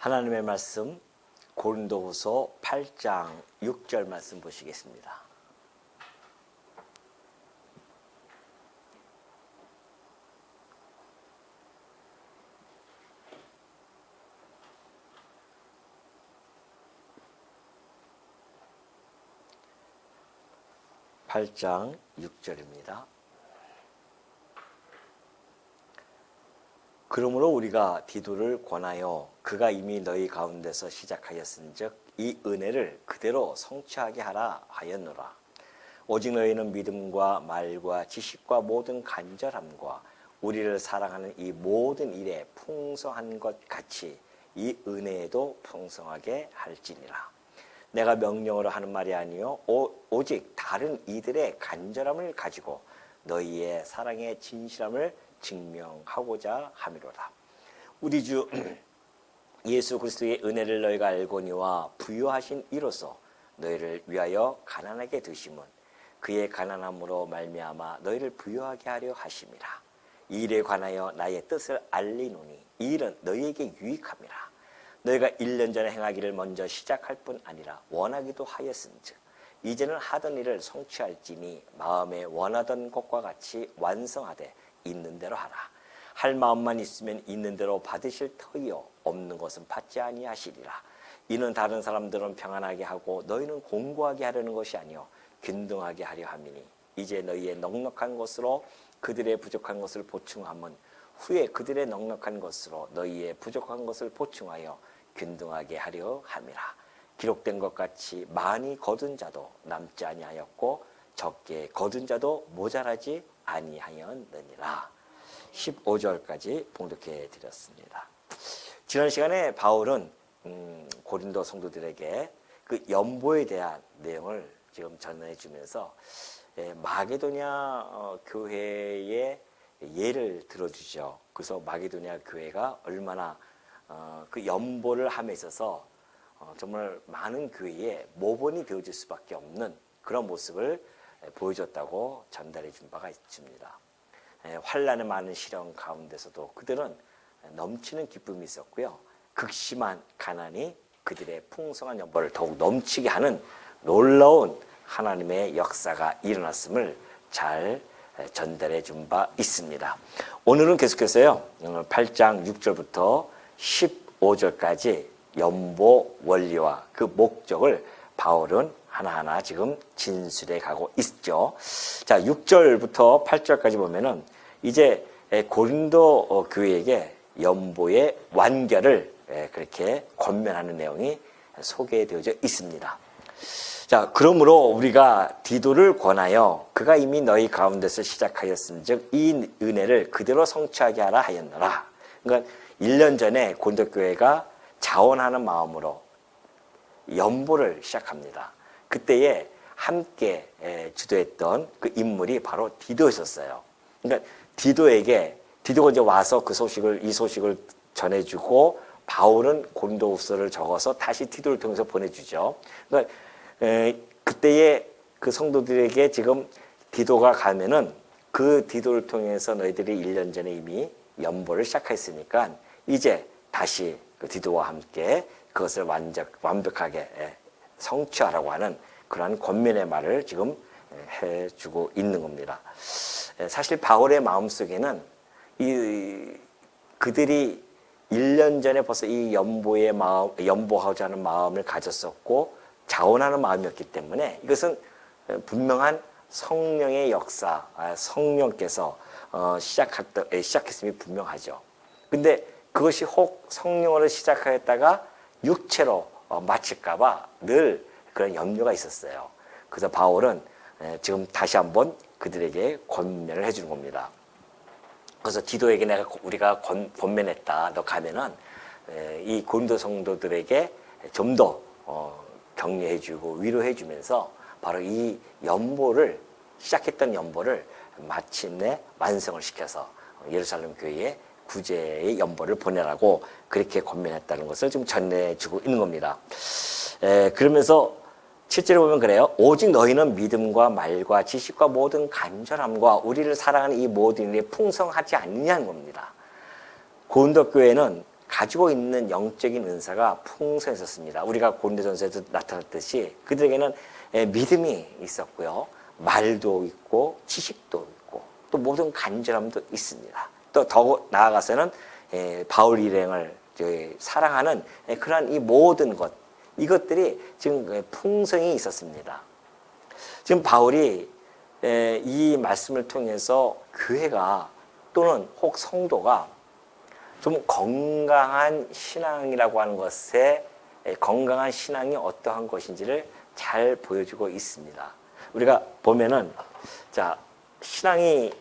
하나님의 말씀 고린도후서 8장 6절 말씀 보시겠습니다. 팔장 6절입니다. 그러므로 우리가 디도를 권하여 그가 이미 너희 가운데서 시작하였은즉 이 은혜를 그대로 성취하게 하라 하였노라. 오직 너희는 믿음과 말과 지식과 모든 간절함과 우리를 사랑하는 이 모든 일에 풍성한 것 같이 이 은혜에도 풍성하게 할지니라. 내가 명령으로 하는 말이 아니요 오직 다른 이들의 간절함을 가지고 너희의 사랑의 진실함을 증명하고자 함이로다. 우리 주 예수 그리스도의 은혜를 너희가 알거니와 부요하신 이로써 너희를 위하여 가난하게 되심은 그의 가난함으로 말미암아 너희를 부요하게 하려 하심이라. 이 일에 관하여 나의 뜻을 알리노니 이 일은 너희에게 유익함이라. 너희가 1년 전에 행하기를 먼저 시작할 뿐 아니라 원하기도 하였은즉 이제는 하던 일을 성취할지니 마음에 원하던 것과 같이 완성하되 있는 대로 하라. 할 마음만 있으면 있는 대로 받으실 터이요 없는 것은 받지 아니하시리라. 이는 다른 사람들은 평안하게 하고 너희는 공고하게 하려는 것이 아니요 균등하게 하려 함이니 이제 너희의 넉넉한 것으로 그들의 부족한 것을 보충함은 후에 그들의 넉넉한 것으로 너희의 부족한 것을 보충하여 균등하게 하려 함이라. 기록된 것 같이 많이 거둔 자도 남지 아니하였고 적게 거둔 자도 모자라지 아니하였느니라. 15절까지 봉독해 드렸습니다. 지난 시간에 바울은 고린도 성도들에게 그 연보에 대한 내용을 지금 전해 주면서 마게도냐 교회의 예를 들어주죠. 그래서 마게도냐 교회가 얼마나 그 연보를 함에 있어서 정말 많은 교회에 모본이 되어질 수밖에 없는 그런 모습을 보여줬다고 전달해 준 바가 있습니다. 환난의 많은 시련 가운데서도 그들은 넘치는 기쁨이 있었고요. 극심한 가난이 그들의 풍성한 연보를 더욱 넘치게 하는 놀라운 하나님의 역사가 일어났음을 잘 전달해 준 바 있습니다. 오늘은 계속해서요 8장 6절부터 15절까지 연보 원리와 그 목적을 바울은 하나하나 지금 진술해 가고 있죠. 자, 6절부터 8절까지 보면은 이제 고린도 교회에게 연보의 완결을 그렇게 권면하는 내용이 소개되어져 있습니다. 자, 그러므로 우리가 디도를 권하여 그가 이미 너희 가운데서 시작하였은즉 이 은혜를 그대로 성취하게 하라 하였노라. 그러니까 1년 전에 고린도 교회가 자원하는 마음으로 연보를 시작합니다. 그때에 함께 주도했던 그 인물이 바로 디도였었어요. 그러니까 디도가 이제 와서 이 소식을 전해주고 바울은 고린도후서를 적어서 다시 디도를 통해서 보내주죠. 그러니까 그때의 그 성도들에게 지금 디도가 가면은 그 디도를 통해서 너희들이 1년 전에 이미 연보를 시작했으니까 이제 다시 그 디도와 함께 그것을 완벽하게 성취하라고 하는 그러한 권면의 말을 지금 해주고 있는 겁니다. 사실 바울의 마음속에는 그들이 1년 전에 벌써 이 연보하고자 하는 마음을 가졌었고 자원하는 마음이었기 때문에 이것은 분명한 성령의 역사, 성령께서 시작했음이 분명하죠. 근데 그것이 혹 성령으로 시작하였다가 육체로 마칠까봐 늘 그런 염려가 있었어요. 그래서 바울은 지금 다시 한번 그들에게 권면을 해주는 겁니다. 그래서 디도에게 우리가 권면했다. 너 가면은 이 고린도 성도들에게 좀 더 격려해주고 위로해주면서 바로 이 시작했던 연보를 마침내 완성을 시켜서 예루살렘 교회에 구제의 연보를 보내라고 그렇게 권면했다는 것을 좀 전해주고 있는 겁니다. 그러면서 7절에 보면 그래요. 오직 너희는 믿음과 말과 지식과 모든 간절함과 우리를 사랑하는 이 모든 일에 풍성하지 않느냐는 겁니다. 고린도 교회는 가지고 있는 영적인 은사가 풍성했었습니다. 우리가 고린도전서에도 나타났듯이 그들에게는 믿음이 있었고요. 말도 있고 지식도 있고 또 모든 간절함도 있습니다. 또 더 나아가서는 바울 일행을 사랑하는 그러한 이 모든 것, 이것들이 지금 풍성이 있었습니다. 지금 바울이 이 말씀을 통해서 교회가 또는 혹 성도가 좀 건강한 신앙이라고 하는 것에 건강한 신앙이 어떠한 것인지를 잘 보여주고 있습니다. 우리가 보면은 자, 신앙이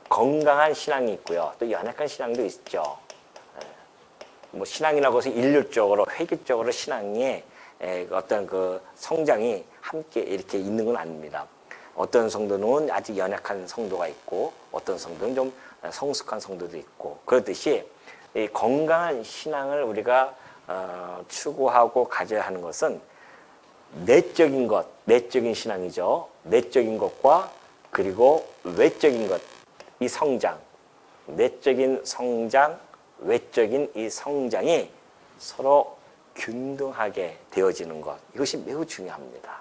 건강한 신앙이 있고요. 또 연약한 신앙도 있죠. 뭐 신앙이라고 해서 일률적으로 획일적으로 신앙의 어떤 그 성장이 함께 이렇게 있는 건 아닙니다. 어떤 성도는 아직 연약한 성도가 있고 어떤 성도는 좀 성숙한 성도도 있고 그렇듯이 이 건강한 신앙을 우리가 추구하고 가져야 하는 것은 내적인 것, 내적인 신앙이죠. 내적인 것과 그리고 외적인 것, 이 성장, 내적인 성장, 외적인 이 성장이 서로 균등하게 되어지는 것, 이것이 매우 중요합니다.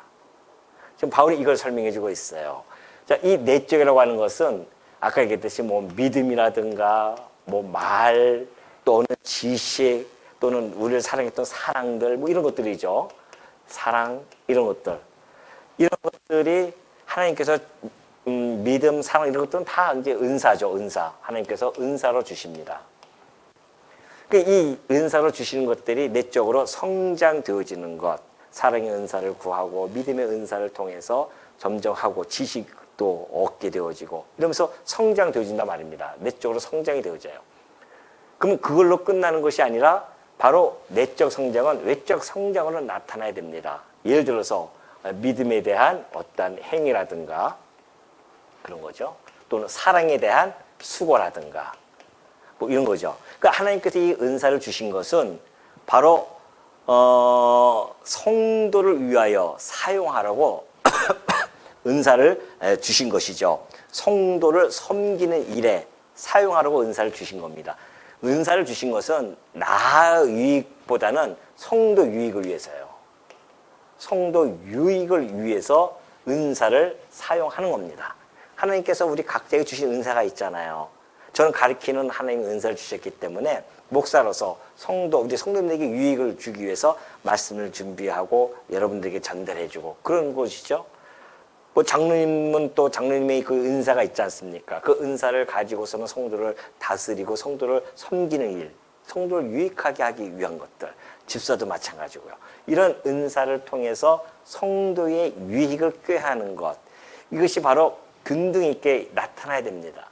지금 바울이 이걸 설명해 주고 있어요. 자, 이 내적이라고 하는 것은 아까 얘기했듯이 뭐 믿음이라든가 뭐 말 또는 지식 또는 우리를 사랑했던 사랑들 뭐 이런 것들이죠. 사랑 이런 것들. 이런 것들이 하나님께서 믿음, 사랑 이런 것들은 다 이제 은사죠. 은사. 하나님께서 은사로 주십니다. 이 은사로 주시는 것들이 내적으로 성장되어지는 것, 사랑의 은사를 구하고 믿음의 은사를 통해서 점점 하고 지식도 얻게 되어지고 이러면서 성장되어진단 말입니다. 내적으로 성장이 되어져요. 그러면 그걸로 끝나는 것이 아니라 바로 내적 성장은 외적 성장으로 나타나야 됩니다. 예를 들어서 믿음에 대한 어떤 행위라든가 그런 거죠. 또는 사랑에 대한 수고라든가 뭐 이런 거죠. 그러니까 하나님께서 이 은사를 주신 것은 바로 성도를 위하여 사용하라고 은사를 주신 것이죠. 성도를 섬기는 일에 사용하라고 은사를 주신 겁니다. 은사를 주신 것은 나 유익보다는 성도 유익을 위해서요. 성도 유익을 위해서 은사를 사용하는 겁니다. 하나님께서 우리 각자에게 주신 은사가 있잖아요. 저는 가르치는 하나님의 은사를 주셨기 때문에 목사로서 우리 성도님에게 유익을 주기 위해서 말씀을 준비하고 여러분들에게 전달해주고 그런 것이죠. 뭐 장로님은 또 장로님의 그 은사가 있지 않습니까? 그 은사를 가지고서는 성도를 다스리고 성도를 섬기는 일, 성도를 유익하게 하기 위한 것들, 집사도 마찬가지고요. 이런 은사를 통해서 성도의 유익을 꾀하는 것, 이것이 바로 균등 있게 나타나야 됩니다.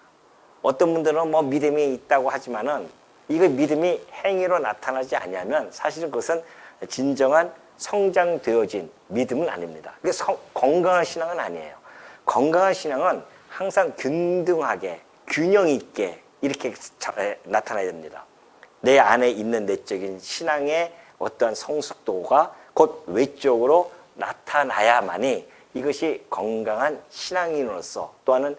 어떤 분들은 뭐 믿음이 있다고 하지만은 이거 믿음이 행위로 나타나지 않으면 사실은 그것은 진정한 성장되어진 믿음은 아닙니다. 건강한 신앙은 아니에요. 건강한 신앙은 항상 균등하게 균형 있게 이렇게 나타나야 됩니다. 내 안에 있는 내적인 신앙의 어떤 성숙도가 곧 외적으로 나타나야만이 이것이 건강한 신앙인으로서 또한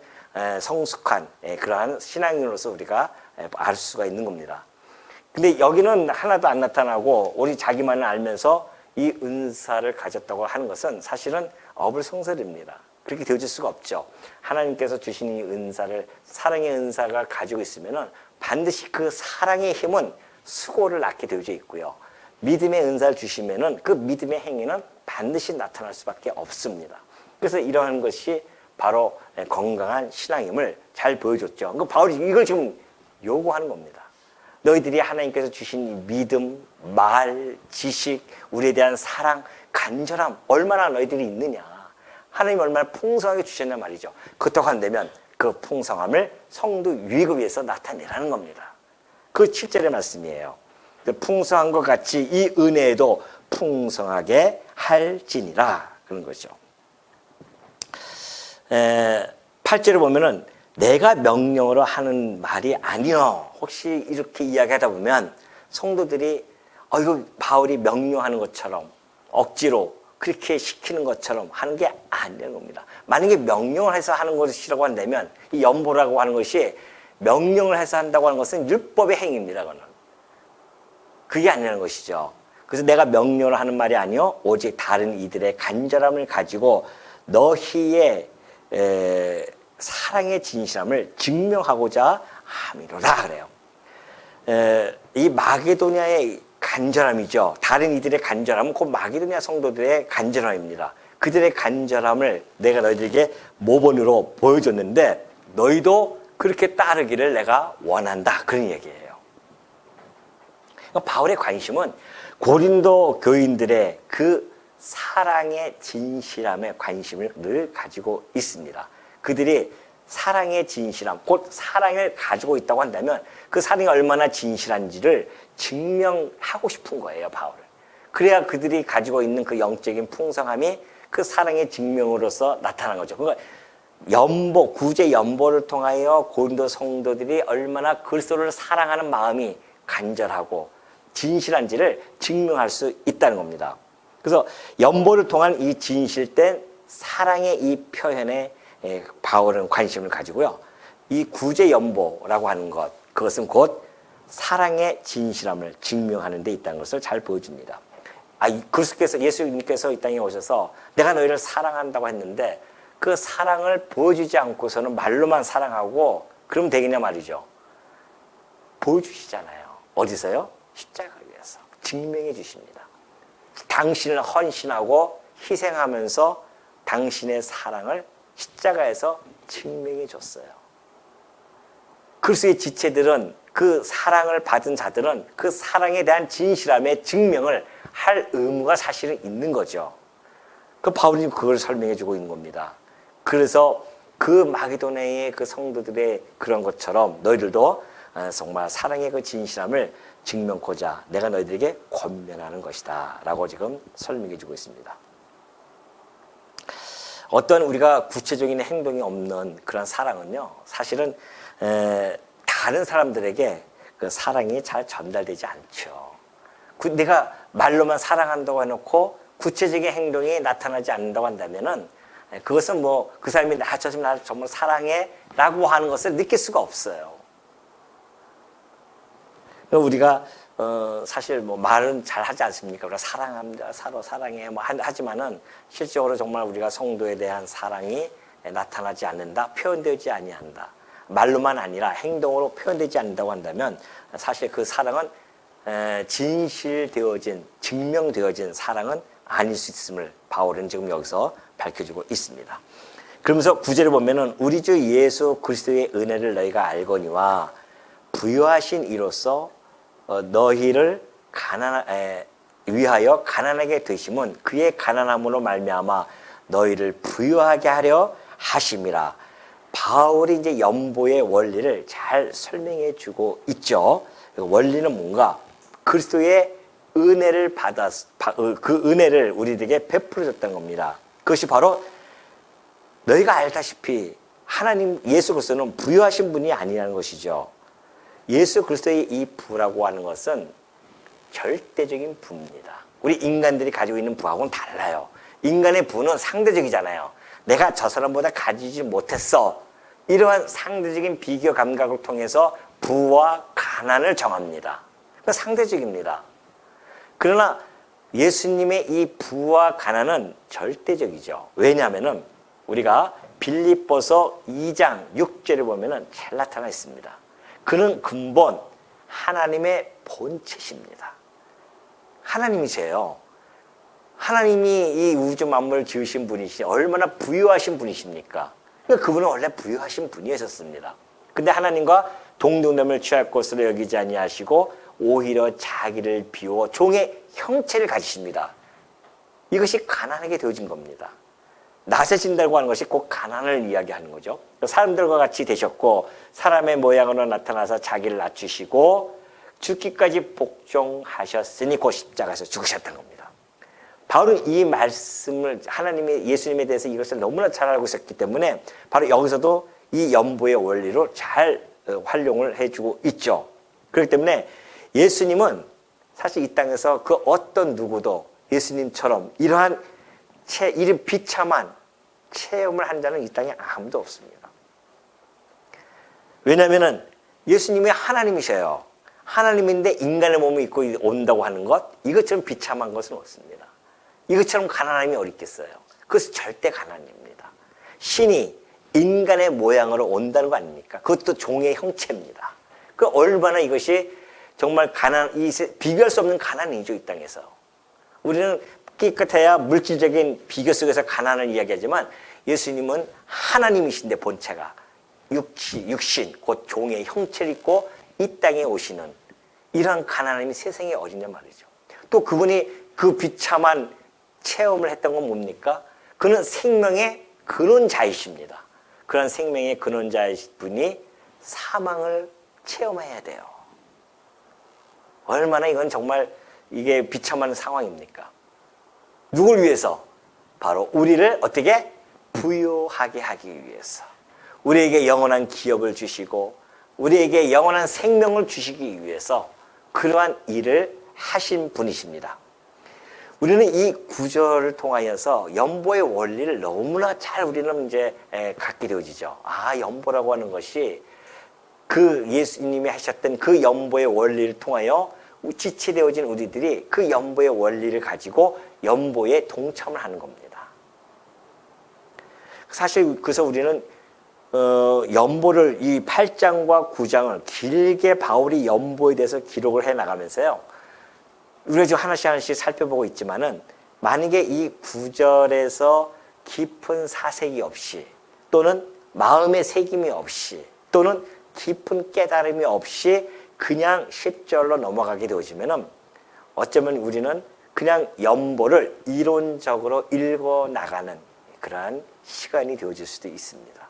성숙한 그러한 신앙인으로서 우리가 알 수가 있는 겁니다. 근데 여기는 하나도 안 나타나고 우리 자기만을 알면서 이 은사를 가졌다고 하는 것은 사실은 어불성설입니다. 그렇게 되어질 수가 없죠. 하나님께서 주신 이 은사를, 사랑의 은사가 가지고 있으면은 반드시 그 사랑의 힘은 수고를 낳게 되어져 있고요. 믿음의 은사를 주시면은 그 믿음의 행위는 반드시 나타날 수밖에 없습니다. 그래서 이러한 것이 바로 건강한 신앙임을 잘 보여줬죠. 그 바울이 이걸 지금 요구하는 겁니다. 너희들이 하나님께서 주신 믿음, 말, 지식, 우리에 대한 사랑, 간절함 얼마나 너희들이 있느냐. 하나님 얼마나 풍성하게 주셨냐 말이죠. 그렇다고 한다면 그 풍성함을 성도 유익을 위해서 나타내라는 겁니다. 그 7절의 말씀이에요. 풍성한 것 같이 이 은혜에도 풍성하게 할지니라 그런 거죠. 8절에 보면은 내가 명령으로 하는 말이 아니요. 혹시 이렇게 이야기하다 보면 성도들이 이거 바울이 명령하는 것처럼 억지로 그렇게 시키는 것처럼 하는 게 아니라는 겁니다. 만약에 명령을 해서 하는 것이라고 한다면 이 연보라고 하는 것이 명령을 해서 한다고 하는 것은 율법의 행위입니다. 그거는 그게 아니라는 것이죠. 그래서 내가 명령을 하는 말이 아니요 오직 다른 이들의 간절함을 가지고 너희의 사랑의 진실함을 증명하고자 함이로라 그래요. 이 마게도냐의 간절함이죠. 다른 이들의 간절함은 곧 마게도냐 성도들의 간절함입니다. 그들의 간절함을 내가 너희들에게 모본으로 보여줬는데 너희도 그렇게 따르기를 내가 원한다. 그런 얘기예요. 그러니까 바울의 관심은 고린도 교인들의 그 사랑의 진실함에 관심을 늘 가지고 있습니다. 그들이 사랑의 진실함, 곧 사랑을 가지고 있다고 한다면 그 사랑이 얼마나 진실한지를 증명하고 싶은 거예요, 바울은. 그래야 그들이 가지고 있는 그 영적인 풍성함이 그 사랑의 증명으로서 나타난 거죠. 그러니까 구제 연보를 통하여 고린도 성도들이 얼마나 그리스도를 사랑하는 마음이 간절하고 진실한지를 증명할 수 있다는 겁니다. 그래서 연보를 통한 이 진실된 사랑의 이 표현에 바울은 관심을 가지고요. 이 구제 연보라고 하는 것, 그것은 곧 사랑의 진실함을 증명하는 데 있다는 것을 잘 보여줍니다. 그리스도께서, 예수님께서 이 땅에 오셔서 내가 너희를 사랑한다고 했는데 그 사랑을 보여주지 않고서는 말로만 사랑하고 그럼 되겠냐 말이죠. 보여주시잖아요. 어디서요? 십자가 위에서 증명해 주십니다. 당신을 헌신하고 희생하면서 당신의 사랑을 십자가에서 증명해 줬어요. 그리스도의 지체들은 그 사랑을 받은 자들은 그 사랑에 대한 진실함의 증명을 할 의무가 사실은 있는 거죠. 그 바울이 그걸 설명해 주고 있는 겁니다. 그래서 그 마게도냐의 그 성도들의 그런 것처럼 너희들도 정말 사랑의 그 진실함을 증명코자 내가 너희들에게 권면하는 것이다 라고 지금 설명해 주고 있습니다. 어떤 우리가 구체적인 행동이 없는 그런 사랑은요, 사실은 다른 사람들에게 그 사랑이 잘 전달되지 않죠. 내가 말로만 사랑한다고 해놓고 구체적인 행동이 나타나지 않는다고 한다면은 그것은 뭐 그 사람이 저 사람이 나를 정말 사랑해 라고 하는 것을 느낄 수가 없어요. 우리가 사실 뭐 말은 잘 하지 않습니까? 우리가 사랑합니다, 서로 사랑해 뭐 하지만은 실적으로 정말 우리가 성도에 대한 사랑이 나타나지 않는다, 표현되지 아니한다. 말로만 아니라 행동으로 표현되지 않는다고 한다면 사실 그 사랑은 진실되어진, 증명되어진 사랑은 아닐 수 있음을 바울은 지금 여기서 밝혀주고 있습니다. 그러면서 9절을 보면은 우리 주 예수 그리스도의 은혜를 너희가 알거니와 부요하신 이로써 너희를 위하여 가난하게 되심은 그의 가난함으로 말미암아 너희를 부요하게 하려 하심이라. 바울이 이제 연보의 원리를 잘 설명해 주고 있죠. 원리는 뭔가? 그리스도의 은혜를 그 은혜를 우리에게 베풀어 줬다는 겁니다. 그것이 바로 너희가 알다시피 하나님 예수 그리스도는 부유하신 분이 아니라는 것이죠. 예수 그리스도의 이 부라고 하는 것은 절대적인 부입니다. 우리 인간들이 가지고 있는 부하고는 달라요. 인간의 부는 상대적이잖아요. 내가 저 사람보다 가지지 못했어. 이러한 상대적인 비교 감각을 통해서 부와 가난을 정합니다. 그러니까 상대적입니다. 그러나 예수님의 이 부와 가난은 절대적이죠. 왜냐하면 우리가 빌립보서 2장 6절을 보면 잘 나타나 있습니다. 그는 근본 하나님의 본체십니다. 하나님이세요. 하나님이 이 우주 만물을 지으신 분이시 얼마나 부유하신 분이십니까? 그러니까 그분은 원래 부유하신 분이었습니다. 근데 하나님과 동등됨을 취할 것으로 여기지 아니하시고 오히려 자기를 비워 종의 형체를 가지십니다. 이것이 가난하게 되어진 겁니다. 낮아진다고 하는 것이 곧 가난을 이야기하는 거죠. 사람들과 같이 되셨고 사람의 모양으로 나타나서 자기를 낮추시고 죽기까지 복종하셨으니 곧 십자가에서 죽으셨다는 겁니다. 바울은 이 말씀을 하나님의 예수님에 대해서 이것을 너무나 잘 알고 있었기 때문에 바로 여기서도 이 연보의 원리로 잘 활용을 해주고 있죠. 그렇기 때문에 예수님은 사실 이 땅에서 그 어떤 누구도 예수님처럼 이러한 이런 비참한 체험을 한 자는 이 땅에 아무도 없습니다. 왜냐하면 예수님이 하나님이셔요. 하나님인데 인간의 몸을 입고 온다고 하는 것, 이것처럼 비참한 것은 없습니다. 이것처럼 가난함이 어디 있겠어요? 그것은 절대 가난입니다. 신이 인간의 모양으로 온다는 거 아닙니까? 그것도 종의 형체입니다. 그 얼마나 이것이 정말 비교할 수 없는 가난이죠, 이 땅에서. 우리는 깨끗해야 물질적인 비교 속에서 가난을 이야기하지만 예수님은 하나님이신데 본체가 육신, 곧 종의 형체를 입고 이 땅에 오시는 이러한 가난함이 세상에 어디냐 말이죠. 또 그분이 그 비참한 체험을 했던 건 뭡니까? 그는 생명의 근원자이십니다. 그런 생명의 근원자이신 분이 사망을 체험해야 돼요. 얼마나 이건 정말 이게 비참한 상황입니까? 누굴 위해서? 바로 우리를 어떻게 부유하게 하기 위해서. 우리에게 영원한 기업을 주시고 우리에게 영원한 생명을 주시기 위해서 그러한 일을 하신 분이십니다. 우리는 이 구절을 통하여서 연보의 원리를 너무나 잘 우리는 이제 갖게 되어지죠. 아, 연보라고 하는 것이 그 예수님이 하셨던 그 연보의 원리를 통하여 지체되어진 우리들이 그 연보의 원리를 가지고 연보에 동참을 하는 겁니다. 사실 그래서 우리는 연보를 이 8장과 9장을 길게 바울이 연보에 대해서 기록을 해 나가면서요. 우리가 지금 하나씩 살펴보고 있지만은 만약에 이 9절에서 깊은 사색이 없이 또는 마음의 새김이 없이 또는 깊은 깨달음이 없이 그냥 10절로 넘어가게 되어지면은 어쩌면 우리는 그냥 연보를 이론적으로 읽어 나가는 그러한 시간이 되어질 수도 있습니다.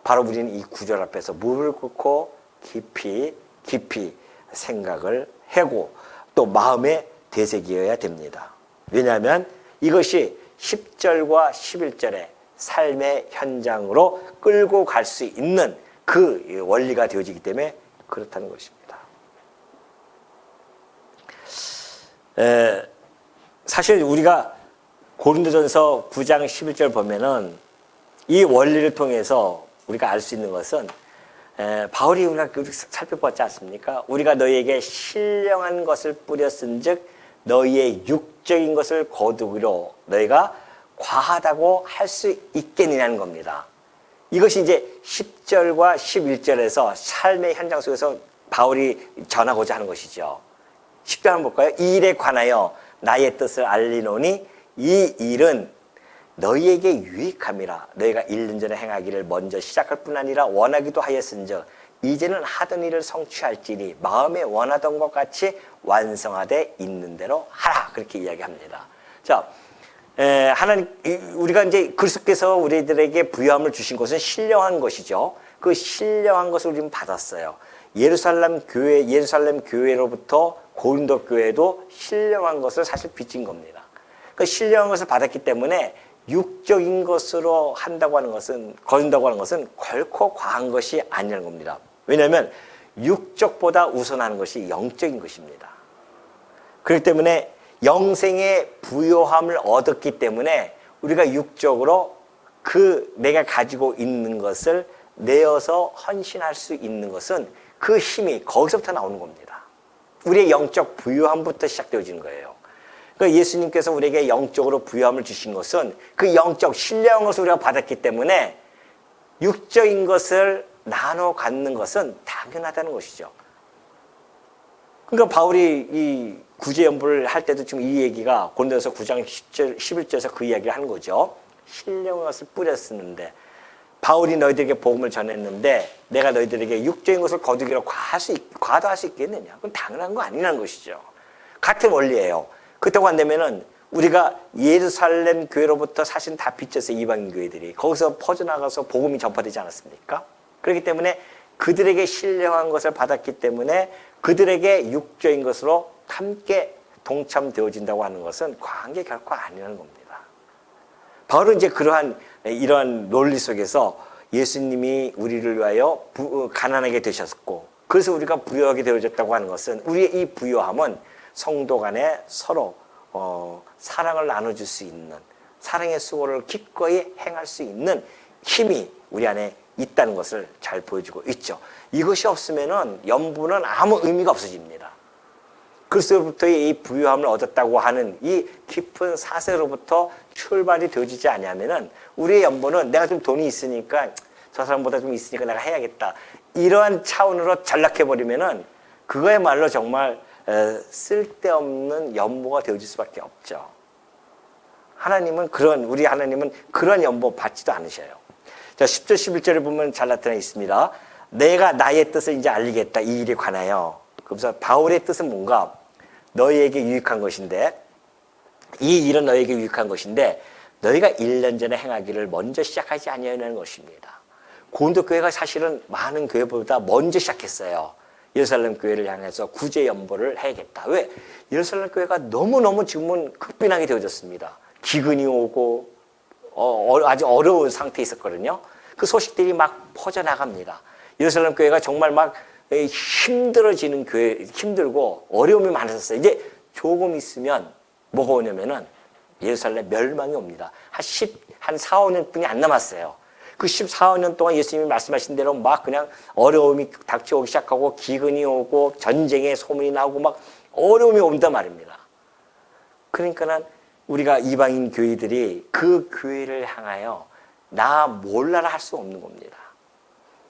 바로 우리는 이 9절 앞에서 무릎을 꿇고 깊이 생각을 하고 또 마음에 되새겨야 됩니다. 왜냐하면 이것이 10절과 11절의 삶의 현장으로 끌고 갈 수 있는 그 원리가 되어지기 때문에 그렇다는 것입니다. 사실 우리가 고린도전서 9장 11절 보면은 이 원리를 통해서 우리가 알 수 있는 것은 바울이 우리가 살펴봤지 않습니까? 우리가 너희에게 신령한 것을 뿌렸은즉 너희의 육적인 것을 거두기로 너희가 과하다고 할 수 있겠느냐는 겁니다. 이것이 이제 10절과 11절에서 삶의 현장 속에서 바울이 전하고자 하는 것이죠. 10절 한번 볼까요? 이 일에 관하여 나의 뜻을 알리노니 이 일은 너희에게 유익함이라. 너희가 1년 전에 행하기를 먼저 시작할 뿐 아니라 원하기도 하였은즉 이제는 하던 일을 성취할지니 마음에 원하던 것 같이 완성하되 있는 대로 하라. 그렇게 이야기합니다. 자, 하나님, 우리가 이제 그리스도께서 우리들에게 부유함을 주신 것은 신령한 것이죠. 그 신령한 것을 우리는 받았어요. 예루살렘 교회로부터 고린도 교회도 신령한 것을 사실 빚진 겁니다. 그 신령한 것을 받았기 때문에 육적인 것으로 한다고 하는 것은, 거둔다고 하는 것은 결코 과한 것이 아니라는 겁니다. 왜냐하면 육적보다 우선하는 것이 영적인 것입니다. 그렇기 때문에 영생의 부요함을 얻었기 때문에 우리가 육적으로 그 내가 가지고 있는 것을 내어서 헌신할 수 있는 것은 그 힘이 거기서부터 나오는 겁니다. 우리의 영적 부요함부터 시작되어지는 거예요. 그러니까 예수님께서 우리에게 영적으로 부요함을 주신 것은 그 영적 신령한 것을 우리가 받았기 때문에 육적인 것을 나눠 갖는 것은 당연하다는 것이죠. 그러니까 바울이 이 구제연부를 할 때도 지금 이 얘기가 고린도전서 9장 10절, 11절에서 그 이야기를 하는 거죠. 신령한 것을 뿌렸었는데 바울이 너희들에게 복음을 전했는데 내가 너희들에게 육적인 것을 거두기로 과도할 수 있겠느냐? 그건 당연한 거 아니라는 것이죠. 같은 원리예요. 그렇다고 한다면은 우리가 예루살렘 교회로부터 사실 다 빚져서 이방인 교회들이 거기서 퍼져나가서 복음이 전파되지 않았습니까? 그렇기 때문에 그들에게 신령한 것을 받았기 때문에 그들에게 육적인 것으로 함께 동참되어진다고 하는 것은 과한 게 결코 아니라는 겁니다. 바울은 이제 이러한 논리 속에서 예수님이 우리를 위하여 가난하게 되셨고 그래서 우리가 부유하게 되어졌다고 하는 것은 우리의 이 부유함은 성도 간에 서로 사랑을 나눠줄 수 있는 사랑의 수고를 기꺼이 행할 수 있는 힘이 우리 안에 있다는 것을 잘 보여주고 있죠. 이것이 없으면은 연보는 아무 의미가 없어집니다. 그리스도로부터의 이 부유함을 얻었다고 하는 이 깊은 사세로부터 출발이 되어지지 않으면은 우리의 연보는 내가 좀 돈이 있으니까 저 사람보다 좀 있으니까 내가 해야겠다. 이러한 차원으로 전락해버리면은 그거야말로 정말 쓸데없는 연보가 되어질 수밖에 없죠. 우리 하나님은 그런 연보 받지도 않으셔요. 자, 10절, 11절에 보면 잘 나타나 있습니다. 내가 나의 뜻을 이제 알리겠다. 이 일에 관하여. 그래서 바울의 뜻은 뭔가? 너희에게 유익한 것인데, 이 일은 너희에게 유익한 것인데, 너희가 1년 전에 행하기를 먼저 시작하지 아니하는 것입니다. 고린도 교회가 사실은 많은 교회보다 먼저 시작했어요. 예루살렘 교회를 향해서 구제 연보를 해야겠다. 왜? 예루살렘 교회가 너무너무 지금은 급빈하게 되어졌습니다. 기근이 오고 아주 어려운 상태에 있었거든요. 그 소식들이 막 퍼져나갑니다. 예루살렘 교회가 정말 막 힘들어지는 교회, 힘들고 어려움이 많았었어요. 이제 조금 있으면 뭐가 오냐면은 예루살렘 멸망이 옵니다. 한 4, 5년뿐이 안 남았어요. 그 14, 5년 동안 예수님이 말씀하신 대로 막 그냥 어려움이 닥쳐오기 시작하고 기근이 오고 전쟁의 소문이 나오고 막 어려움이 온단 말입니다. 그러니까는 우리가 이방인 교회들이 그 교회를 향하여 나 몰라라 할 수 없는 겁니다.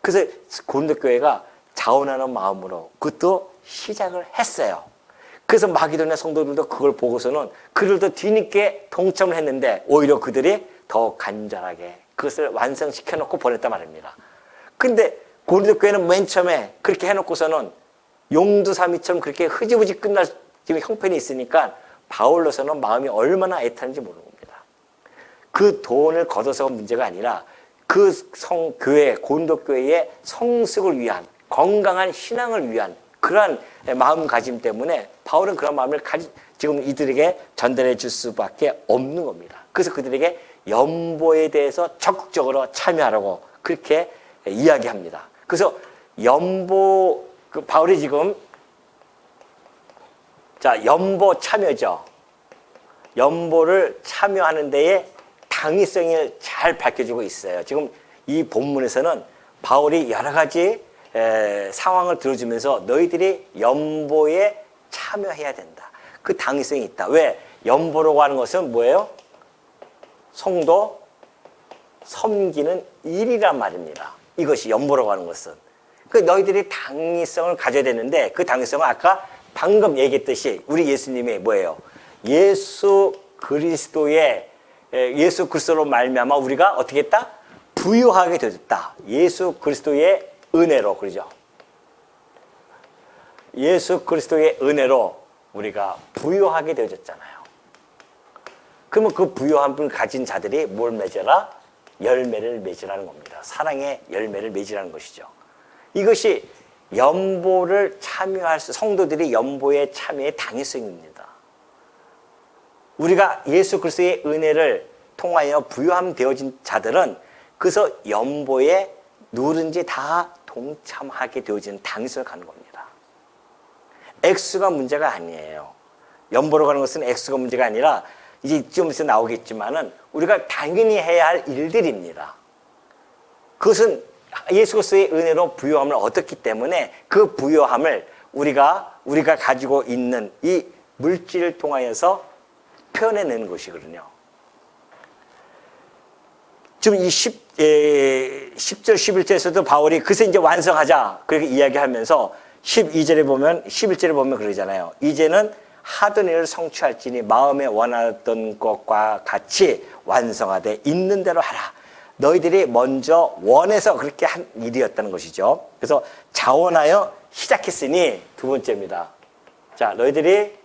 그래서 고린도 교회가 자원하는 마음으로 그것도 시작을 했어요. 그래서 마게도냐 성도들도 그걸 보고서는 그들도 뒤늦게 동참을 했는데 오히려 그들이 더 간절하게 그것을 완성시켜 놓고 보냈단 말입니다. 근데 고린도 교회는 맨 처음에 그렇게 해놓고서는 용두사미처럼 그렇게 흐지부지 끝날 지금 형편이 있으니까 바울로서는 마음이 얼마나 애타는지 모르는 겁니다. 그 돈을 걷어서가 문제가 아니라 그 교회, 고린도 교회의 성숙을 위한 건강한 신앙을 위한 그러한 마음가짐 때문에 바울은 그런 마음을 지금 이들에게 전달해 줄 수밖에 없는 겁니다. 그래서 그들에게 연보에 대해서 적극적으로 참여하라고 그렇게 이야기합니다. 그래서 바울이 지금 연보 참여죠. 연보를 참여하는 데에 당위성을 잘 밝혀주고 있어요. 지금 이 본문에서는 바울이 여러 가지 상황을 들어주면서 너희들이 연보에 참여해야 된다. 그 당위성이 있다. 왜? 연보라고 하는 것은 뭐예요? 성도 섬기는 일이란 말입니다. 이것이 연보라고 하는 것은. 그 너희들이 당위성을 가져야 되는데 그 당위성은 아까 방금 얘기했듯이 우리 예수님이 뭐예요? 예수 그리스도로 말미암아 우리가 어떻게 했다? 부유하게 되었다. 예수 그리스도의 은혜로, 그러죠? 예수 그리스도의 은혜로 우리가 부유하게 되어졌잖아요. 그러면 그 부유함을 가진 자들이 뭘 맺어라? 열매를 맺으라는 겁니다. 사랑의 열매를 맺으라는 것이죠. 이것이 연보를 성도들이 연보에 참여의 당위성입니다. 우리가 예수 그리스도의 은혜를 통하여 부유함 되어진 자들은 그래서 연보에 누구든지 다 동참하게 되어지는 당위성을 갖는 겁니다. 액수가 문제가 아니에요. 연보로 가는 것은 액수가 문제가 아니라 이제 좀 있어 나오겠지만은 우리가 당연히 해야 할 일들입니다. 그것은 예수 그리스도의 은혜로 부유함을 얻었기 때문에 그 부유함을 우리가 가지고 있는 이 물질을 통하여서 표현해내는 것이거든요. 지금 이 10절, 11절에서도 바울이 그래서 이제 완성하자 그렇게 이야기하면서 11절에 보면 그러잖아요. 이제는 하던 일을 성취할지니 마음에 원하던 것과 같이 완성하되 있는 대로 하라. 너희들이 먼저 원해서 그렇게 한 일이었다는 것이죠. 그래서 자원하여 시작했으니 두 번째입니다. 자, 너희들이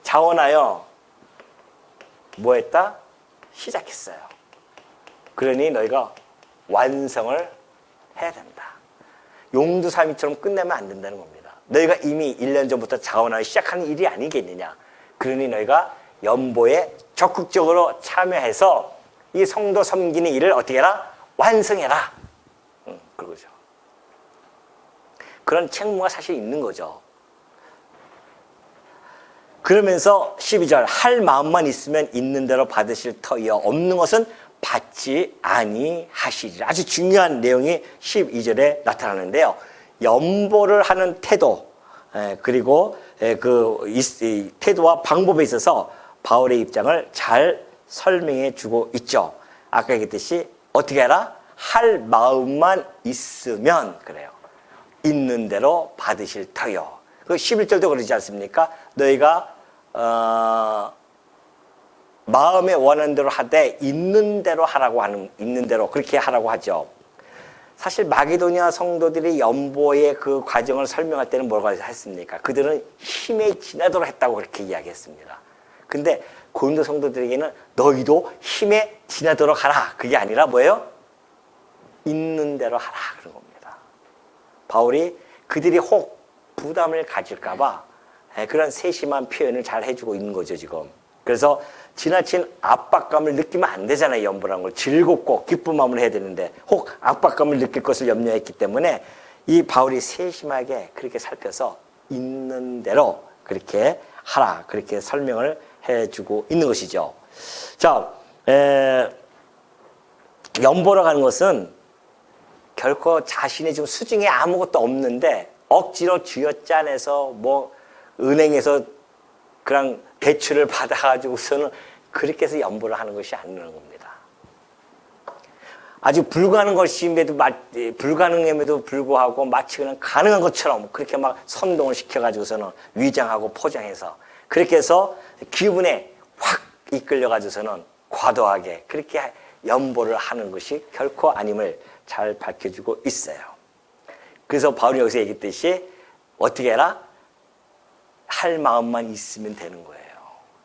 자원하여 뭐 했다? 시작했어요. 그러니 너희가 완성을 해야 된다. 용두사미처럼 끝내면 안 된다는 겁니다. 너희가 이미 1년 전부터 자원하여 시작하는 일이 아니겠느냐. 그러니 너희가 연보에 적극적으로 참여해서 이 성도 섬기는 일을 어떻게 해라? 완성해라. 그러죠. 그런 책무가 사실 있는 거죠. 그러면서 12절 할 마음만 있으면 있는 대로 받으실 터이요 없는 것은 받지 아니하시리라. 아주 중요한 내용이 12절에 나타나는데요. 연보를 하는 태도, 그리고 이 태도와 방법에 있어서 바울의 입장을 잘 설명해 주고 있죠. 아까 얘기했듯이 어떻게 하라? 할 마음만 있으면 그래요. 있는 대로 받으실 터요. 그 11절도 그러지 않습니까? 너희가 마음에 원하는 대로 하되 있는 대로 하라고 하는, 있는 대로 그렇게 하라고 하죠. 사실 마게도니아 성도들이 연보의 그 과정을 설명할 때는 뭐라고 했습니까? 그들은 힘에 지나도록 했다고 그렇게 이야기했습니다. 근데 고린도 성도들에게는 너희도 힘에 지나도록 하라. 그게 아니라 뭐예요? 있는 대로 하라. 그런 겁니다. 바울이 그들이 혹 부담을 가질까 봐 그런 세심한 표현을 잘 해주고 있는 거죠, 지금. 그래서 지나친 압박감을 느끼면 안 되잖아요. 연보라는 걸 즐겁고 기쁜 마음으로 해야 되는데 혹 압박감을 느낄 것을 염려했기 때문에 이 바울이 세심하게 그렇게 살펴서 있는 대로 그렇게 하라, 그렇게 설명을 해주고 있는 것이죠. 자, 연보라고 하는 것은 결코 자신의 지금 수중에 아무것도 없는데 억지로 쥐어짜내서 뭐 은행에서 그냥 대출을 받아가지고서는 그렇게 해서 연보를 하는 것이 아니라는 겁니다. 아주 불가능함에도 불구하고 마치 그냥 가능한 것처럼 그렇게 막 선동을 시켜가지고서는 위장하고 포장해서 그렇게 해서 기분에 확 이끌려가지고서는 과도하게 그렇게 연보를 하는 것이 결코 아님을 잘 밝혀주고 있어요. 그래서 바울이 여기서 얘기했듯이 어떻게 해라? 할 마음만 있으면 되는 거예요.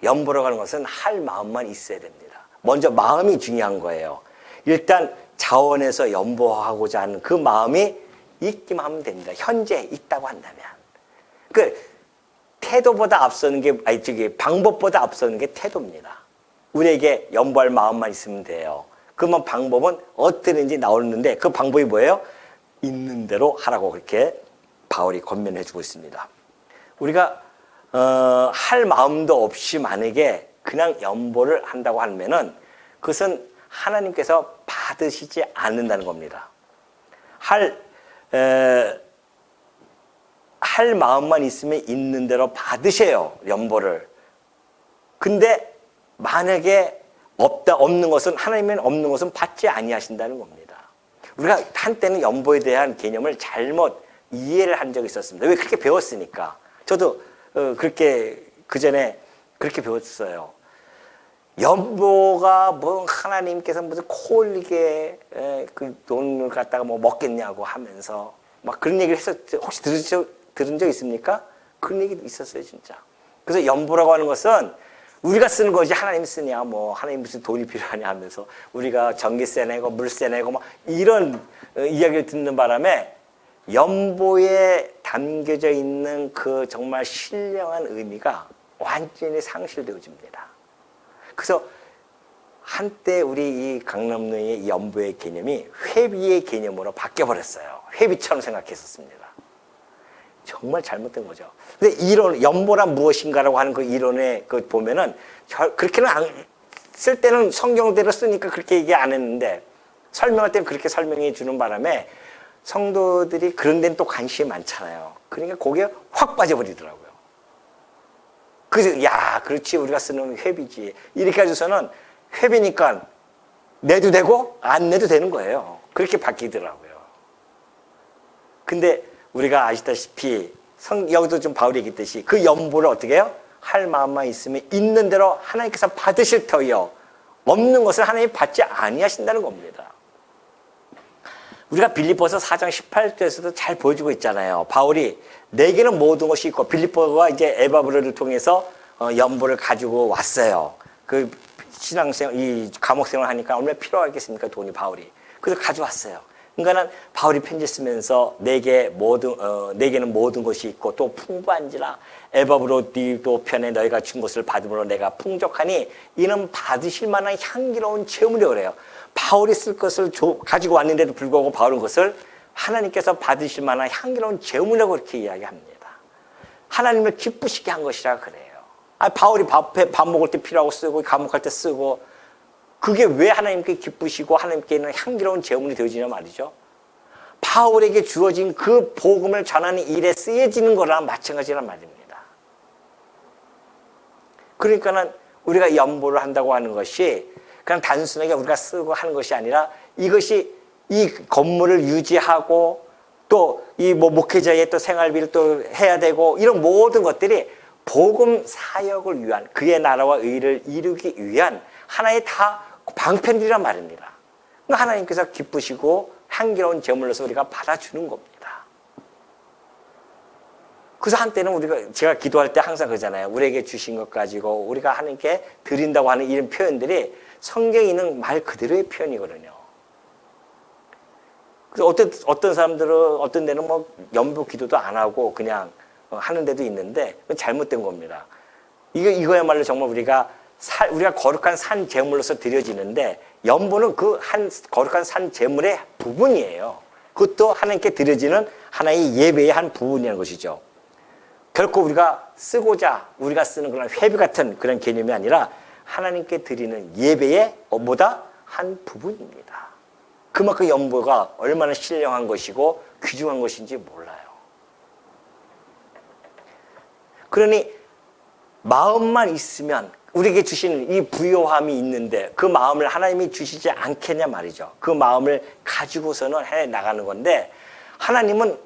연보라고 하는 것은 할 마음만 있어야 됩니다. 먼저 마음이 중요한 거예요. 일단 자원에서 연보하고자 하는 그 마음이 있기만 하면 됩니다. 현재 있다고 한다면. 그 태도보다 앞서는 게 방법보다 앞서는 게 태도입니다. 우리에게 연보할 마음만 있으면 돼요. 그러면 방법은 어떻게든지 나오는데 그 방법이 뭐예요? 있는 대로 하라고 그렇게 바울이 권면해 주고 있습니다. 우리가 할 마음도 없이 만약에 그냥 연보를 한다고 하면은 그것은 하나님께서 받으시지 않는다는 겁니다. 할 마음만 있으면 있는 대로 받으세요, 연보를. 근데 만약에 없는 것은, 하나님은 없는 것은 받지 아니하신다는 겁니다. 우리가 한때는 연보에 대한 개념을 잘못 이해를 한 적이 있었습니다. 왜? 그렇게 배웠으니까. 저도 그렇게 그전에 그렇게 배웠어요. 연보가 뭐 하나님께서 무슨 코 흘리게 그 돈을 갖다가 뭐 먹겠냐고 하면서 막 그런 얘기를 했었죠. 혹시 들은 적 있습니까? 그런 얘기도 있었어요, 진짜. 그래서 연보라고 하는 것은 우리가 쓰는 거지 하나님 쓰냐, 뭐 하나님 무슨 돈이 필요하냐 하면서 우리가 전기세 내고 물세 내고 막 이런 이야기를 듣는 바람에 연보에 담겨져 있는 그 정말 신령한 의미가 완전히 상실되어집니다. 그래서 한때 우리 이 강남로의 연보의 개념이 회비의 개념으로 바뀌어버렸어요. 회비처럼 생각했었습니다. 정말 잘못된 거죠. 근데 이론, 연보란 무엇인가라고 하는 그 이론에 그 보면은 그렇게는 쓸 때는 성경대로 쓰니까 그렇게 얘기 안 했는데 설명할 때는 그렇게 설명해 주는 바람에 성도들이 그런 데는 또 관심이 많잖아요. 그러니까 거기에 확 빠져버리더라고요. 그래서 야, 그렇지, 우리가 쓰는 회비지. 이렇게 해줘서는 회비니까 내도 되고 안 내도 되는 거예요. 그렇게 바뀌더라고요. 근데 우리가 아시다시피 여기도 좀 바울이 얘기했듯이 그 연보를 어떻게 해요? 할 마음만 있으면 있는 대로 하나님께서 받으실 터이요. 없는 것을 하나님이 받지 아니하신다는 겁니다. 우리가 빌립보서 4장 18절에서도 잘 보여주고 있잖아요. 바울이 내게는 모든 것이 있고 빌립보가 이제 에바브로를 통해서 연보를 가지고 왔어요. 그 신앙생활, 이 감옥생활을 하니까 얼마나 필요하겠습니까, 돈이 바울이. 그래서 가져왔어요. 그러니까는 바울이 편지 쓰면서 내게는 모든 것이 있고 또 풍부한지라 에바브로 네 편에 너희가 준 것을 받음으로 내가 풍족하니 이는 받으실 만한 향기로운 재물이라고 그래요. 바울이 쓸 것을 가지고 왔는데도 불구하고 바울은 그것을 하나님께서 받으실 만한 향기로운 재물이라고 그렇게 이야기합니다. 하나님을 기쁘시게 한 것이라 그래요. 바울이 밥 먹을 때 필요하고 쓰고 감옥할 때 쓰고 그게 왜 하나님께 기쁘시고 하나님께는 향기로운 제물이 되어지냐 말이죠. 바울에게 주어진 그 복음을 전하는 일에 쓰여지는 거랑 마찬가지란 말입니다. 그러니까는 우리가 연보를 한다고 하는 것이 그냥 단순하게 우리가 쓰고 하는 것이 아니라 이것이 이 건물을 유지하고 또 이 목회자의 또 생활비를 또 해야 되고 이런 모든 것들이 복음 사역을 위한 그의 나라와 의를 이루기 위한 하나의 다 방편들이란 말입니다. 하나님께서 기쁘시고 향기로운 제물로서 우리가 받아주는 겁니다. 그래서 한때는 우리가 제가 기도할 때 항상 그러잖아요. 우리에게 주신 것 가지고 우리가 하나님께 드린다고 하는 이런 표현들이 성경에 있는 말 그대로의 표현이거든요. 그래서 어떤 사람들은 어떤 데는 뭐 연보 기도도 안 하고 그냥 하는 데도 있는데 잘못된 겁니다. 이거야말로 정말 우리가 거룩한 산 제물로서 드려지는데 연보는 그 한 거룩한 산 제물의 부분이에요. 그것도 하나님께 드려지는 하나의 예배의 한 부분이라는 것이죠. 결코 우리가 우리가 쓰는 그런 회비 같은 그런 개념이 아니라 하나님께 드리는 예배의 뭐다? 한 부분입니다. 그만큼 연보가 얼마나 신령한 것이고 귀중한 것인지 몰라요. 그러니 마음만 있으면 우리에게 주시는 이 부요함이 있는데 그 마음을 하나님이 주시지 않겠냐 말이죠. 그 마음을 가지고서는 해 나가는 건데 하나님은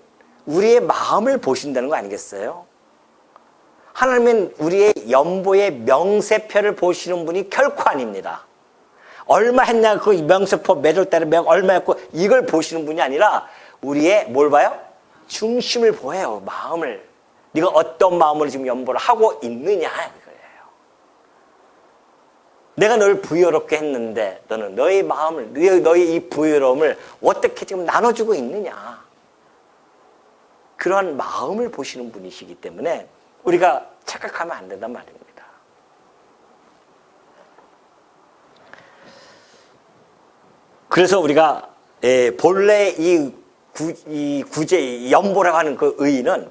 우리의 마음을 보신다는 거 아니겠어요? 하나님은 우리의 연보의 명세표를 보시는 분이 결코 아닙니다. 얼마 했냐 그 명세표 매달 달에 얼마였고 이걸 보시는 분이 아니라 우리의 뭘 봐요? 중심을 보여요. 마음을. 네가 어떤 마음으로 지금 연보를 하고 있느냐 이거예요. 내가 너를 부여롭게 했는데 너는 너의 마음을 너의 이 부여로움을 어떻게 지금 나눠주고 있느냐. 그러한 마음을 보시는 분이시기 때문에 우리가 착각하면 안 된단 말입니다. 그래서 우리가 본래 이 구제 연보라고 하는 그 의의는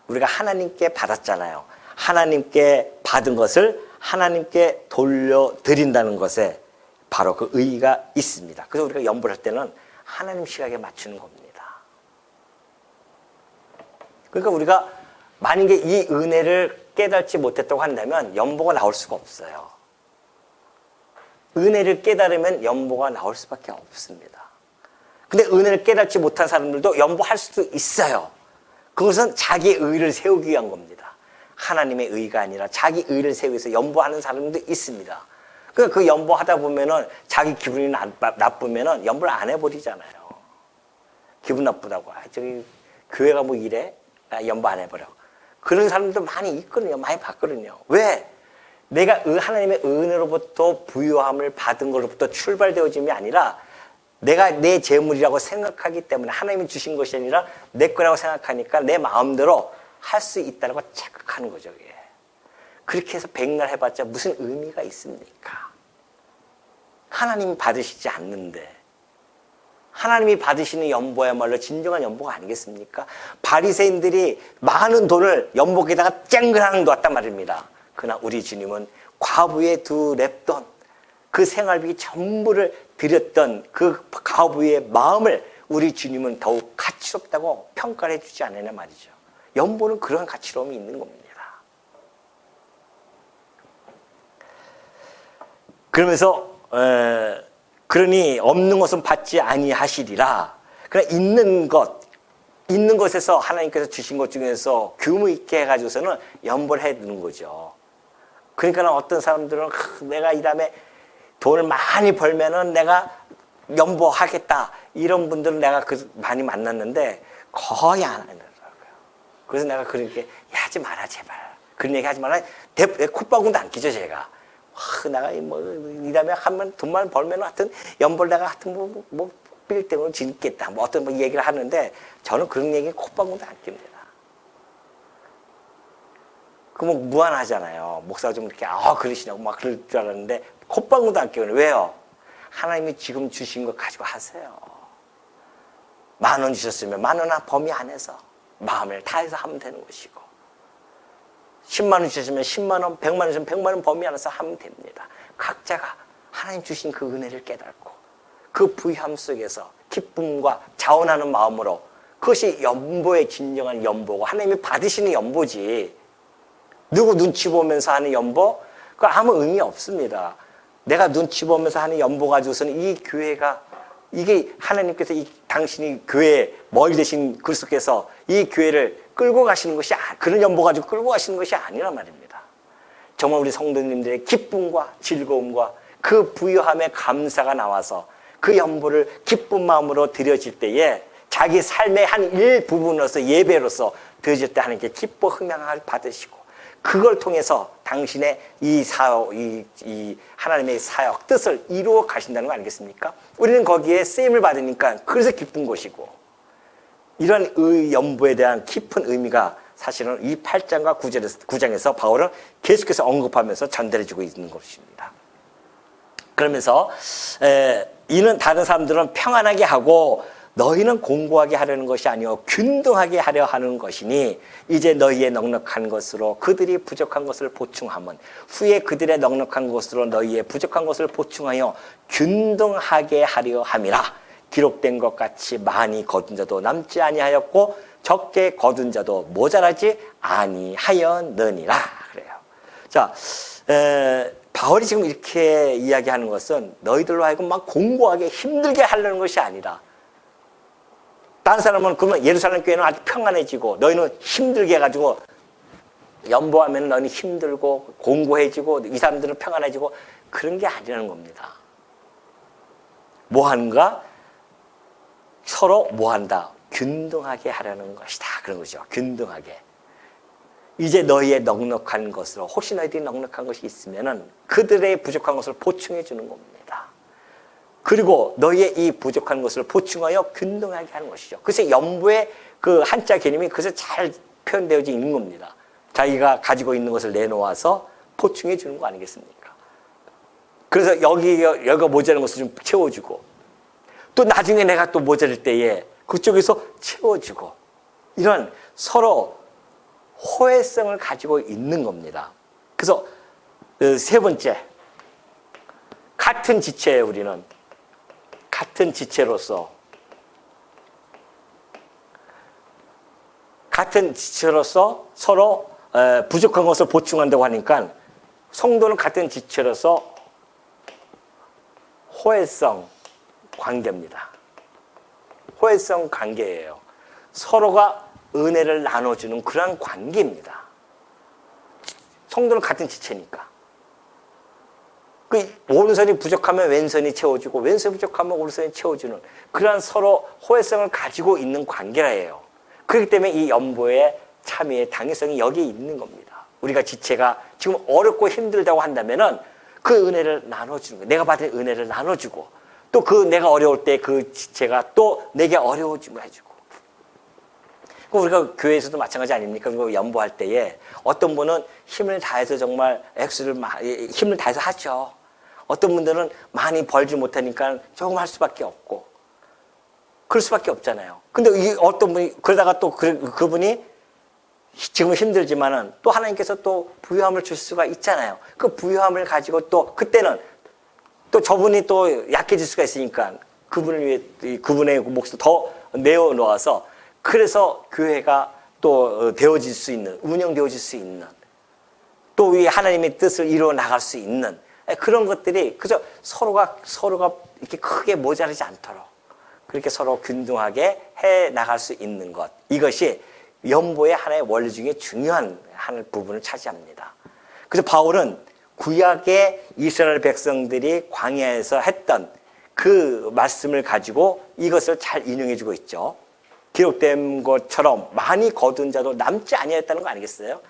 우리가 하나님께 받았잖아요. 하나님께 받은 것을 하나님께 돌려드린다는 것에 바로 그 의의가 있습니다. 그래서 우리가 연보를 할 때는 하나님 시각에 맞추는 겁니다. 그러니까 우리가 만약에 이 은혜를 깨닫지 못했다고 한다면 연보가 나올 수가 없어요. 은혜를 깨달으면 연보가 나올 수밖에 없습니다. 근데 은혜를 깨닫지 못한 사람들도 연보할 수도 있어요. 그것은 자기의 의를 세우기 위한 겁니다. 하나님의 의가 아니라 자기 의를 세우기 위해서 연보하는 사람도 있습니다. 그러니까 그 연보하다 보면은 자기 기분이 나쁘면은 연보를 안 해버리잖아요. 기분 나쁘다고. 저기 교회가 뭐 이래? 연보 안 해버려. 그런 사람들도 많이 있거든요. 많이 봤거든요. 왜? 내가 하나님의 은혜로부터 부요함을 받은 것로부터 출발되어짐이 아니라 내가 내 재물이라고 생각하기 때문에 하나님이 주신 것이 아니라 내 거라고 생각하니까 내 마음대로 할 수 있다고 착각하는 거죠. 이게. 그렇게 해서 백날 해봤자 무슨 의미가 있습니까? 하나님이 받으시지 않는데 하나님이 받으시는 연보야말로 진정한 연보가 아니겠습니까? 바리새인들이 많은 돈을 연복에다가 쨍그랑 놓았단 말입니다. 그러나 우리 주님은 과부의 두 랩돈 그 생활비 전부를 드렸던 그 과부의 마음을 우리 주님은 더욱 가치롭다고 평가를 해주지 않느냐 말이죠. 연보는 그런 가치로움이 있는 겁니다. 그러면서 그러니 없는 것은 받지 아니하시리라. 그러나 있는 것에서 하나님께서 주신 것 중에서 규모 있게 해가지고서는 연보를 해두는 거죠. 그러니까 어떤 사람들은 내가 이 다음에 돈을 많이 벌면은 내가 연보하겠다. 이런 분들은 내가 많이 만났는데 거의 안 하더라고요. 그래서 내가 그렇게 하지 마라 제발. 그런 얘기 하지 마라. 콧바구니도 안 끼죠 제가. 내가 이 다음에 하면 돈만 벌면 하여튼 연보를 내가 하여튼 뭐 빌딩으로 짓겠다. 뭐 어떤 얘기를 하는데 저는 그런 얘기 콧바구니도 안 낍니다. 그러면 무안하잖아요. 목사가 좀 이렇게 그러시냐고 막 그럴 줄 알았는데 콧방울도 안 끼워요. 왜요? 하나님이 지금 주신 거 가지고 하세요. 10,000원 주셨으면 10,000원 범위 안에서 마음을 다해서 하면 되는 것이고 10만 원 주셨으면 10만 원, 100만 원 주시면 100만 원 범위 안에서 하면 됩니다. 각자가 하나님 주신 그 은혜를 깨닫고 그 부유함 속에서 기쁨과 자원하는 마음으로, 그것이 연보의 진정한 연보고 하나님이 받으시는 연보지, 누구 눈치 보면서 하는 연보? 그거 아무 의미 없습니다. 내가 눈치 보면서 하는 연보 가지고서는 이 교회가, 이게 하나님께서 당신이 교회 머리 되신 그리스도께서 이 교회를 끌고 가시는 것이, 그런 연보 가지고 끌고 가시는 것이 아니란 말입니다. 정말 우리 성도님들의 기쁨과 즐거움과 그 부유함의 감사가 나와서 그 연보를 기쁜 마음으로 드려질 때에 자기 삶의 한 일부분으로서, 예배로서 드려질 때 하나님께 기뻐 흥명을 받으시고, 그걸 통해서 당신의 이 사역, 이 하나님의 사역, 뜻을 이루어 가신다는 거 아니겠습니까? 우리는 거기에 쓰임을 받으니까 그래서 기쁜 것이고, 이런 연보에 대한 깊은 의미가 사실은 이 8장과 9장에서 바울은 계속해서 언급하면서 전달해주고 있는 것입니다. 그러면서 이는 다른 사람들은 평안하게 하고 너희는 공고하게 하려는 것이 아니요 균등하게 하려 하는 것이니 이제 너희의 넉넉한 것으로 그들이 부족한 것을 보충함은 후에 그들의 넉넉한 것으로 너희의 부족한 것을 보충하여 균등하게 하려 함이라. 기록된 것 같이 많이 거둔 자도 남지 아니하였고 적게 거둔 자도 모자라지 아니하였느니라. 그래요. 자, 바울이 지금 이렇게 이야기하는 것은 너희들로 하여금 막 공고하게 힘들게 하려는 것이 아니라, 다른 사람은 그러면 예루살렘 교회는 아주 평안해지고 너희는 힘들게 해가지고 연보하면 너희는 힘들고 공고해지고 이 사람들은 평안해지고, 그런 게 아니라는 겁니다. 뭐 하는가? 서로 뭐 한다? 균등하게 하려는 것이다. 그런 거죠. 균등하게. 이제 너희의 넉넉한 것으로, 혹시 너희들이 넉넉한 것이 있으면은 그들의 부족한 것을 보충해 주는 겁니다. 그리고 너희의 이 부족한 것을 보충하여 균등하게 하는 것이죠. 그래서 연보의 그 한자 개념이 그래서 잘 표현되어져 있는 겁니다. 자기가 가지고 있는 것을 내놓아서 보충해 주는 거 아니겠습니까? 그래서 여기가 모자란 것을 좀 채워주고, 또 나중에 내가 또 모자랄 때에 그쪽에서 채워주고, 이런 서로 호혜성을 가지고 있는 겁니다. 그래서 세 번째, 같은 지체예요. 우리는 같은 지체로서 서로 부족한 것을 보충한다고 하니까, 성도는 같은 지체로서 호혜성 관계입니다. 호혜성 관계예요. 서로가 은혜를 나눠주는 그런 관계입니다. 성도는 같은 지체니까. 그 오른손이 부족하면 왼손이 채워주고, 왼손이 부족하면 오른손이 채워주는 그러한 서로 호혜성을 가지고 있는 관계라예요. 그렇기 때문에 이 연보의 참여의 당위성이 여기에 있는 겁니다. 우리가 지체가 지금 어렵고 힘들다고 한다면은 그 은혜를 나눠주는 거예요. 내가 받은 은혜를 나눠주고, 또 그 내가 어려울 때 그 지체가 또 내게 어려워지고 해주고. 우리가 교회에서도 마찬가지 아닙니까? 연보할 때에 어떤 분은 힘을 다해서 정말 힘을 다해서 하죠. 어떤 분들은 많이 벌지 못하니까 조금 할 수밖에 없고, 그럴 수밖에 없잖아요. 근데 어떤 분이 그러다가 또 그분이 지금은 힘들지만은 또 하나님께서 또 부유함을 줄 수가 있잖아요. 그 부유함을 가지고 또 그때는 또 저분이 또 약해질 수가 있으니까 그분을 위해 그분의 몫을 더 내어 놓아서, 그래서 교회가 또 되어질 수 있는, 운영되어질 수 있는, 또 이 하나님의 뜻을 이루어 나갈 수 있는 그런 것들이, 그저 서로가 이렇게 크게 모자라지 않도록 그렇게 서로 균등하게 해 나갈 수 있는 것, 이것이 연보의 하나의 원리 중에 중요한 한 부분을 차지합니다. 그래서 바울은 구약의 이스라엘 백성들이 광야에서 했던 그 말씀을 가지고 이것을 잘 인용해 주고 있죠. 기록된 것처럼 많이 거둔 자도 남지 아니하였다는 거 아니겠어요?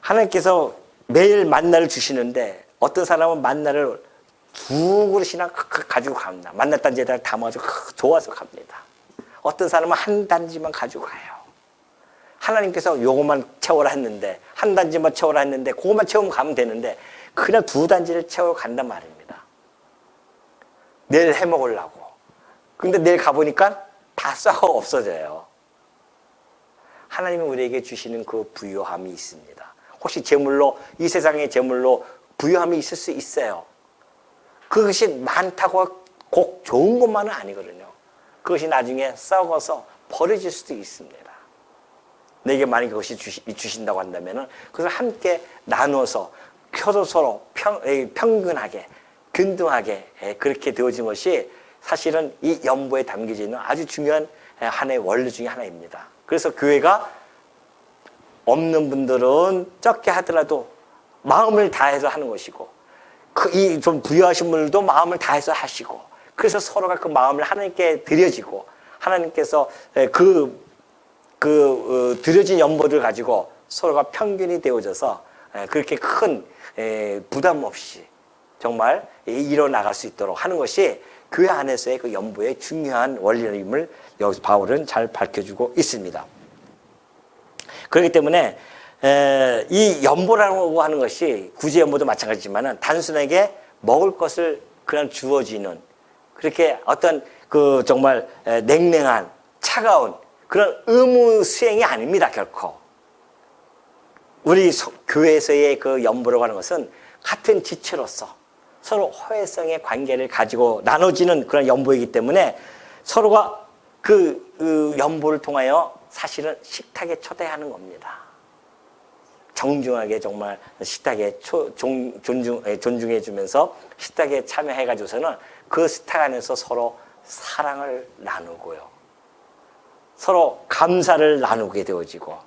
하나님께서 매일 만나를 주시는데 어떤 사람은 만나를 2그릇이나 가지고 갑니다. 만나 단지에다 담아서 좋아서 갑니다. 어떤 사람은 한 단지만 가지고 가요. 하나님께서 요것만 채워라 했는데, 한 단지만 채워라 했는데 그것만 채우면 가면 되는데 그냥 2단지를 채워 간단 말입니다. 내일 해먹으려고. 근데 내일 가보니까 다 썩어 없어져요. 하나님이 우리에게 주시는 그 부유함이 있습니다. 혹시 재물로, 이 세상의 재물로 부유함이 있을 수 있어요. 그것이 많다고 꼭 좋은 것만은 아니거든요. 그것이 나중에 썩어서 버려질 수도 있습니다. 내게 만약에 그것이 주신다고 한다면 그것을 함께 나눠서 서로 평균하게 균등하게 그렇게 되어진 것이 사실은 이 연보에 담겨져 있는 아주 중요한 하나의 원리 중에 하나입니다. 그래서 교회가 없는 분들은 적게 하더라도 마음을 다해서 하는 것이고 이 좀 부유하신 분들도 마음을 다해서 하시고 그래서 서로가 그 마음을 하나님께 드려지고 하나님께서 드려진 연보를 가지고 서로가 평균이 되어져서 그렇게 큰 부담 없이 정말 이뤄나갈 수 있도록 하는 것이 교회 안에서의 그 연보의 중요한 원리임을 여기서 바울은 잘 밝혀주고 있습니다. 그렇기 때문에 이 연보라고 하는 것이 구제 연보도 마찬가지지만 단순하게 먹을 것을 그냥 주어지는 그렇게 어떤 그 정말 냉랭한 차가운 그런 의무 수행이 아닙니다. 결코 우리 교회에서의 그 연보라고 하는 것은 같은 지체로서 서로 호혜성의 관계를 가지고 나눠지는 그런 연보이기 때문에 서로가 그 연보를 통하여 사실은 식탁에 초대하는 겁니다. 정중하게 정말 식탁에 존중해 주면서 식탁에 참여해 가지고서는 그 식탁 안에서 서로 사랑을 나누고요. 서로 감사를 나누게 되어지고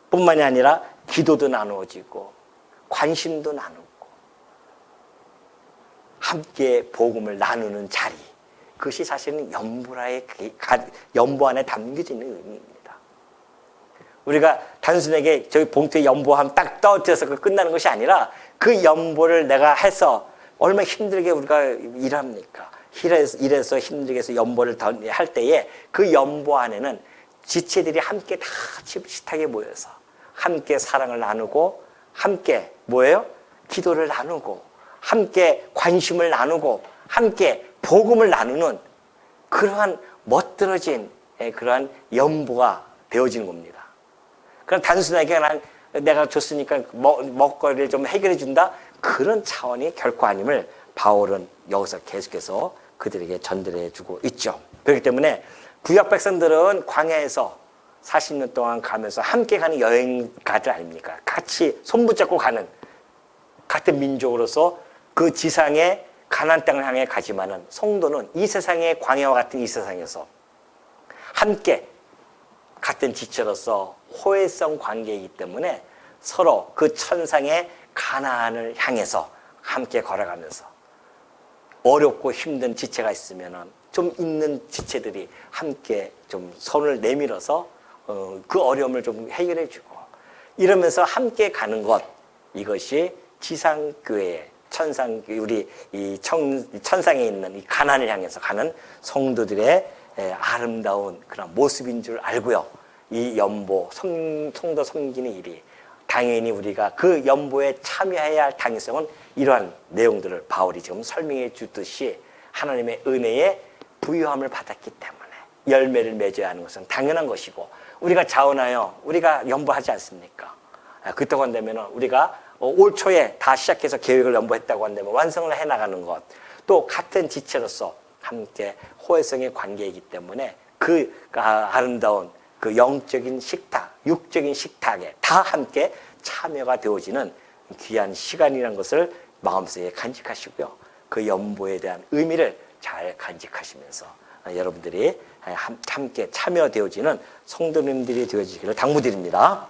뿐만이 아니라 기도도 나누어지고 관심도 나누고 함께 복음을 나누는 자리 그것이 사실은 연보 안에 담겨져 있는 의미입니다. 우리가 단순하게 저희 봉투에 연보하면 딱 떨어뜨려서 끝나는 것이 아니라 그 연보를 내가 해서 얼마나 힘들게 우리가 일합니까? 일해서 힘들게 해서 연보를 할 때에 그 연보 안에는 지체들이 함께 다 식탁에 모여서 함께 사랑을 나누고 함께 뭐예요? 기도를 나누고 함께 관심을 나누고 함께 복음을 나누는 그러한 멋들어진 그러한 연보가 되어지는 겁니다. 그럼 단순하게 내가 줬으니까 먹거리를 좀 해결해 준다 그런 차원이 결코 아님을 바울은 여기서 계속해서 그들에게 전달해 주고 있죠. 그렇기 때문에 구약 백성들은 광야에서 40년 동안 가면서 함께 가는 여행가들 아닙니까? 같이 손붙잡고 가는 같은 민족으로서 그 지상의 가나안 땅을 향해 가지만은 성도는 이 세상의 광야와 같은 이 세상에서 함께 같은 지체로서 호혜성 관계이기 때문에 서로 그 천상의 가나안을 향해서 함께 걸어가면서 어렵고 힘든 지체가 있으면은 좀 있는 지체들이 함께 좀 손을 내밀어서 그 어려움을 좀 해결해 주고 이러면서 함께 가는 것 이것이 지상교회 우리 이 천상에 있는 이 가나안을 향해서 가는 성도들의 아름다운 그런 모습인 줄 알고요. 이 연보 성도 섬기는 일이 당연히 우리가 그 연보에 참여해야 할 당위성은 이러한 내용들을 바울이 지금 설명해 주듯이 하나님의 은혜에 부유함을 받았기 때문에 열매를 맺어야 하는 것은 당연한 것이고 우리가 자원하여 우리가 연보하지 않습니까? 그렇다고 한다면 우리가 올 초에 다 시작해서 계획을 연보했다고 한다면 완성을 해나가는 것 또 같은 지체로서 함께 호혜성의 관계이기 때문에 그 아름다운 그 영적인 식탁, 육적인 식탁에 다 함께 참여가 되어지는 귀한 시간이라는 것을 마음속에 간직하시고요. 그 연보에 대한 의미를 잘 간직하시면서 여러분들이 함께 참여되어지는 성도님들이 되어지기를 당부드립니다.